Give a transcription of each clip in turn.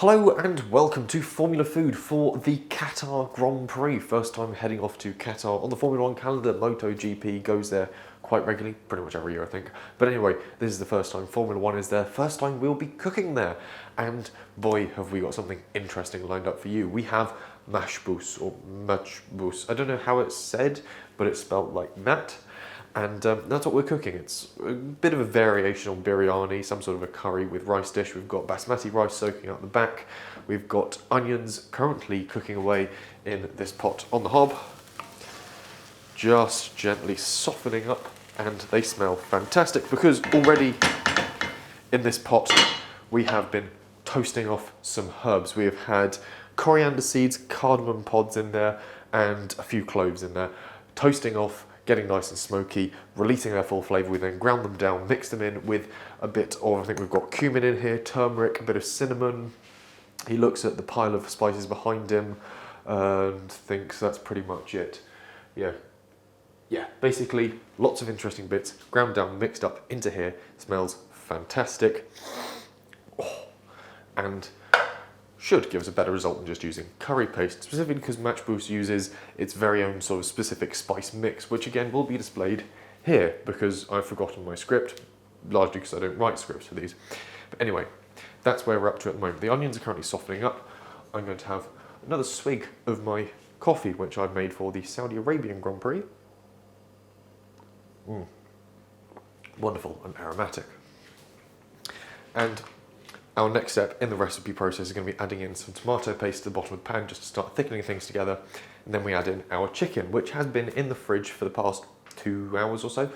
Hello and welcome to Formula Food for the Qatar Grand Prix. First time heading off to Qatar on the Formula 1 calendar. MotoGP goes there quite regularly, pretty much every year I think. But anyway, this is the first time Formula 1 is there. First time we'll be cooking there. And boy, have we got something interesting lined up for you. We have Machboos or Machboos. I don't know how it's said, but it's spelled like that. And that's what we're cooking. It's a bit of a variation on biryani, some sort of a curry with rice dish. We've got basmati rice soaking out the back. We've got onions currently cooking away in this pot on the hob, just gently softening up, and they smell fantastic because already in this pot we have been toasting off some herbs. We have had coriander seeds, cardamom pods in there, and a few cloves in there, toasting off, getting nice and smoky, releasing their full flavour. We then ground them down, mixed them in with a bit of, I think we've got cumin in here, turmeric, a bit of cinnamon. He looks at the pile of spices behind him and thinks that's pretty much it. Yeah, basically lots of interesting bits, ground down, mixed up into here. Smells fantastic. And should give us a better result than just using curry paste, specifically because Machboos uses its very own sort of specific spice mix, which again will be displayed here because I've forgotten my script, largely because I don't write scripts for these. But anyway, that's where we're up to at the moment. The onions are currently softening up. I'm going to have another swig of my coffee, which I've made for the Saudi Arabian Grand Prix. Wonderful and aromatic. And our next step in the recipe process is going to be adding in some tomato paste to the bottom of the pan just to start thickening things together. And then we add in our chicken, which has been in the fridge for the past 2 hours or so.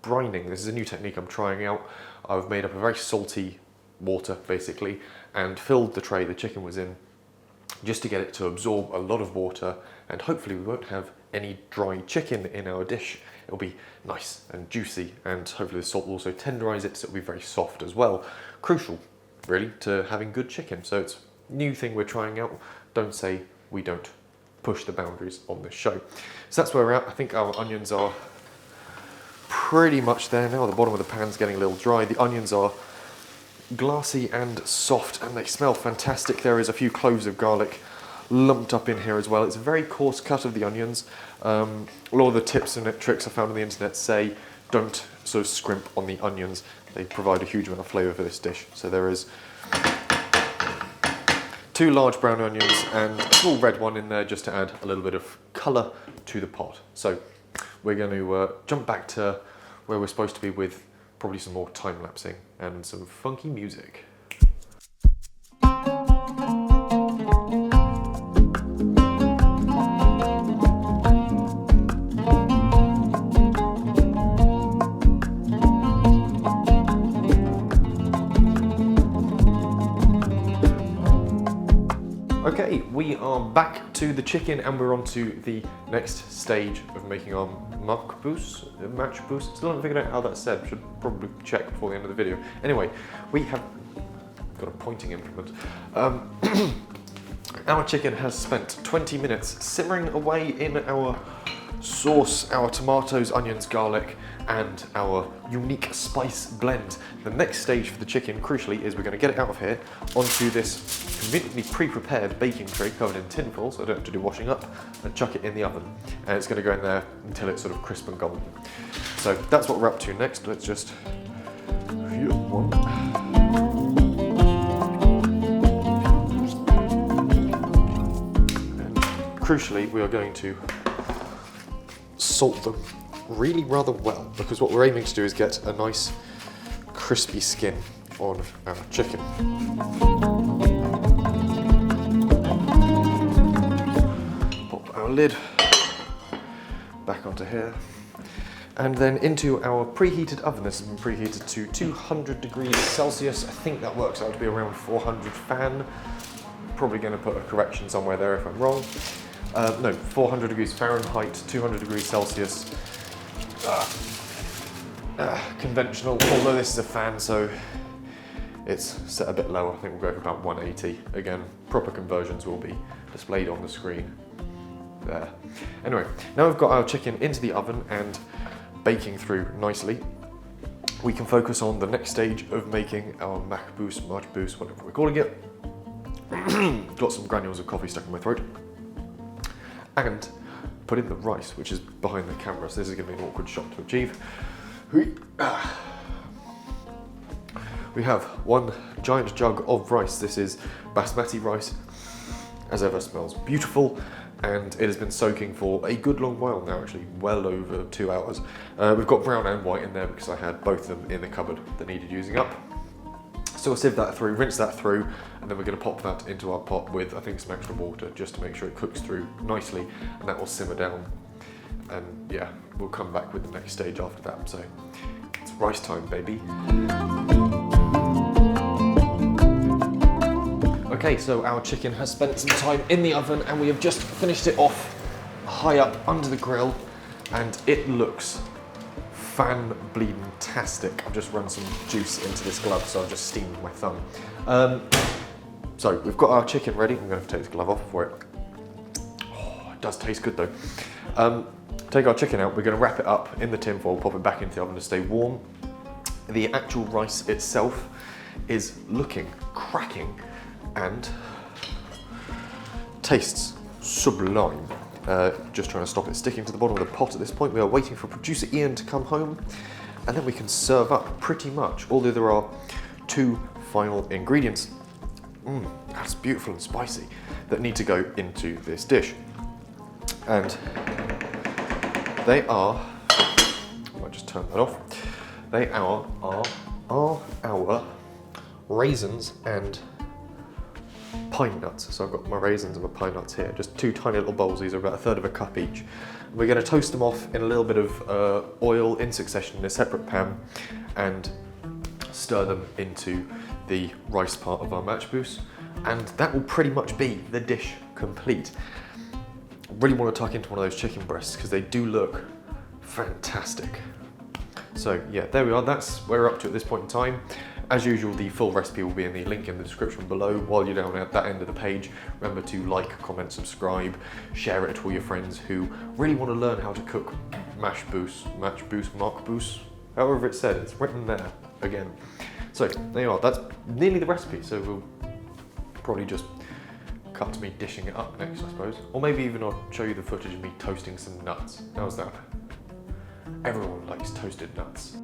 Brining, this is a new technique I'm trying out. I've made up a very salty water, basically, and filled the tray the chicken was in just to get it to absorb a lot of water, and hopefully we won't have any dry chicken in our dish. It'll be nice and juicy, and hopefully the salt will also tenderize it so it'll be very soft as well. Crucial, really, to having good chicken. So it's a new thing we're trying out. Don't say we don't push the boundaries on this show. So that's where we're at. I think our onions are pretty much there now. The bottom of the pan's getting a little dry. The onions are glassy and soft, and they smell fantastic. There is a few cloves of garlic lumped up in here as well. It's a very coarse cut of the onions. A lot of the tips and tricks I found on the internet say don't sort of scrimp on the onions. They provide a huge amount of flavour for this dish. So there is 2 large brown onions and a small red one in there just to add a little bit of colour to the pot. So we're going to jump back to where we're supposed to be with probably some more time-lapsing and some funky music. Okay, we are back to the chicken and we're on to the next stage of making our Machboos. Still haven't figured out how that's said, should probably check before the end of the video. Anyway, we have got a pointing implement. Our chicken has spent 20 minutes simmering away in our sauce, our tomatoes, onions, garlic, and our unique spice blend. The next stage for the chicken, crucially, is we're going to get it out of here onto this conveniently pre-prepared baking tray covered in tin foil, so I don't have to do washing up, and chuck it in the oven. And it's going to go in there until it's sort of crisp and golden. So that's what we're up to next. Let's just and crucially, we are going to salt them really rather well, because what we're aiming to do is get a nice crispy skin on our chicken. Pop our lid back onto here, and then into our preheated oven. This has been preheated to 200 degrees Celsius. I think that works out to be around 400 fan. Probably going to put a correction somewhere there if I'm wrong. No, 400 degrees Fahrenheit, 200 degrees Celsius. Conventional, although this is a fan, so it's set a bit lower. I think we'll go for about 180. Again, proper conversions will be displayed on the screen there. Anyway, now we've got our chicken into the oven and baking through nicely. We can focus on the next stage of making our Machboos, whatever we're calling it. got some granules of coffee stuck in my throat, and put in the rice, which is behind the camera, so this is going to be an awkward shot to achieve. We have one giant jug of rice. This is basmati rice, as ever, smells beautiful, and it has been soaking for a good long while now, actually, well over 2 hours. We've got brown and white in there because I had both of them in the cupboard that needed using up. So we'll sieve that through, rinse that through, and then we're going to pop that into our pot with, I think, some extra water just to make sure it cooks through nicely, and that will simmer down. And yeah, we'll come back with the next stage after that. So it's rice time, baby. Okay, so our chicken has spent some time in the oven, and we have just finished it off high up under the grill, and it looks fan-bleeding-tastic. I've just run some juice into this glove, so I've just steamed my thumb. So we've got our chicken ready. I'm going to take this glove off for it. Oh, it does taste good though. Take our chicken out. We're going to wrap it up in the tin foil, pop it back into the oven to stay warm. The actual rice itself is looking cracking and tastes sublime. Just trying to stop it sticking to the bottom of the pot at this point. We are waiting for producer Ian to come home, and then we can serve up pretty much, although there are 2 final ingredients. That's beautiful and spicy, that need to go into this dish. And they are, I might just turn that off. They are our raisins and pine nuts. So I've got my raisins and my pine nuts here, just 2 tiny little bowls. These are about 1/3 of a cup each. We're going to toast them off in a little bit of oil in succession in a separate pan, and stir them into the rice part of our Machboos, and that will pretty much be the dish complete. I really want to tuck into one of those chicken breasts because they do look fantastic. So yeah, there we are. That's where we're up to at this point in time. As usual, the full recipe will be in the link in the description below. While you're down at that end of the page, remember to like, comment, subscribe, share it to all your friends who really want to learn how to cook Machboos, however it's said, it's written there again. So there you are, that's nearly the recipe, so we'll probably just cut to me dishing it up next, I suppose. Or maybe even I'll show you the footage of me toasting some nuts. How's that? Everyone likes toasted nuts.